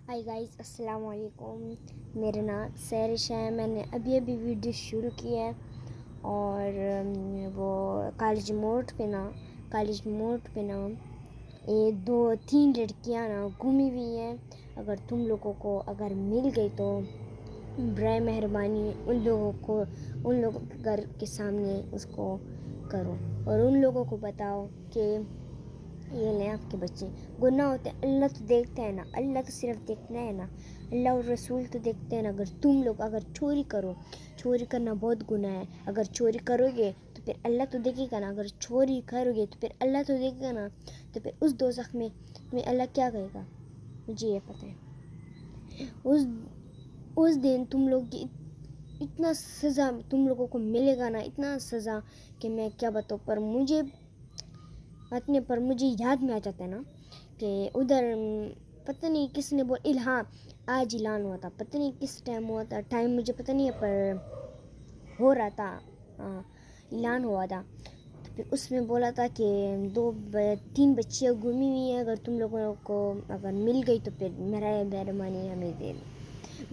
Hi guys, अस्सलाम वालेकुम। मेरा नाम सैरिश है। मैंने अभी वीडियो शुरू की है और वो कॉलेज मोड पे ना ये 2-3 लड़कियां ना घूमी हुई हैं। अगर तुम लोगों को अगर मिल गई तो बराए मेहरबानी उन लोगों के घर के सामने उसको करो और उन लोगों को बताओ कि ये लें आपके बच्चे। गुनाह होते हैं, अल्लाह तो देखता है ना, अल्लाह तो सिर्फ देखना है ना, अल्लाह और रसूल तो देखते हैं ना। अगर तुम लोग अगर चोरी करना बहुत गुनाह है। अगर चोरी करोगे तो फिर अल्लाह तो देखेगा ना। अगर चोरी करोगे तो फिर अल्लाह तो देखेगा ना। तो फिर उस दोज़ख में तुम्हें अल्लाह क्या कहेगा, मुझे ये पता है। उस दिन तुम लोग की इतना सज़ा तुम लोगों को मिलेगा ना, इतना सज़ा कि मैं क्या बताऊँ। पर मुझे याद में आ जाता है ना कि उधर पता नहीं किसने आज ऐलान हुआ था, पता नहीं किस टाइम हुआ था, टाइम मुझे पता नहीं है, पर हो रहा था, ऐलान हुआ था। तो फिर उसमें बोला था कि 2-3 बच्चियाँ गुमी हुई हैं। अगर तुम लोगों को अगर मिल गई तो फिर मेहरबानी हमें दे दो।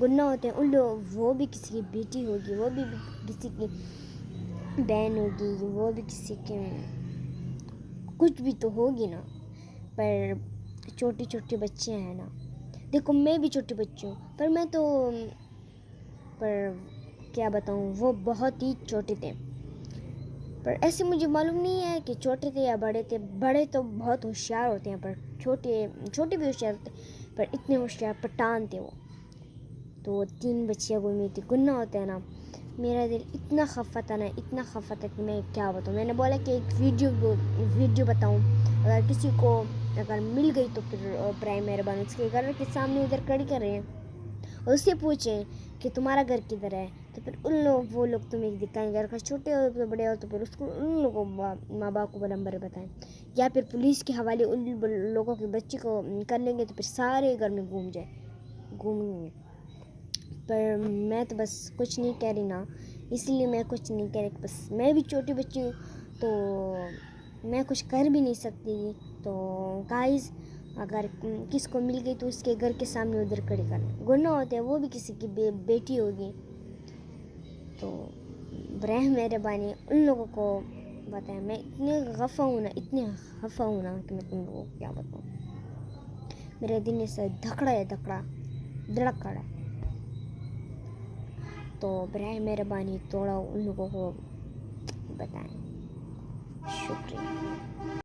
गुनाह होते हैं उन लोग, वो भी किसी की बेटी होगी, वो भी किसी की बहन होगी, वो भी किसी के कुछ भी तो होगी ना। पर छोटी छोटी बच्चियाँ हैं ना। देखो मैं भी छोटी बच्ची हूँ, पर क्या बताऊँ, वो बहुत ही छोटे थे। पर ऐसे मुझे मालूम नहीं है कि छोटे थे या बड़े थे। बड़े तो बहुत होशियार होते हैं, पर छोटे भी होशियार होते, पर इतने होशियार पठान थे वो। तो 3 बच्चियाँ गुमी थी। गुनाह होता है ना। मेरा दिल इतना खफा था कि मैं क्या बताऊँ। मैंने बोला कि एक वीडियो बताऊँ। अगर किसी को अगर मिल गई तो फिर बराए मेहरबानी उसके घर के सामने उधर खड़ी करें और उससे पूछें कि तुम्हारा घर किधर है। तो फिर वो लोग तुम्हें दिखाएंगे। अगर छोटे हो तो बड़े हो तो फिर उसको उन लोगों माँ बाप को नंबर बताएं, या फिर पुलिस के हवाले उन लोगों के बच्चे को कर लेंगे तो फिर सारे घर में घूमेंगे। पर मैं तो बस कुछ नहीं कह रही ना, इसलिए मैं कुछ नहीं कह रही। बस मैं भी छोटी बच्ची हूँ तो मैं कुछ कर भी नहीं सकती। तो गाइस, अगर किसको मिल गई तो उसके घर के सामने उधर खड़ी करना। गुनाह होते हैं, वो भी किसी की बेटी होगी। तो बराए मेहरबानी उन लोगों को बताएं। मैं इतने खफा हूँ ना कि मैं तुम लोगों को क्या बताऊँ। मेरे दिल में से धड़क रहा है। तो बराए मेहरबानी थोड़ा उन लोगों को बताएं। शुक्रिया।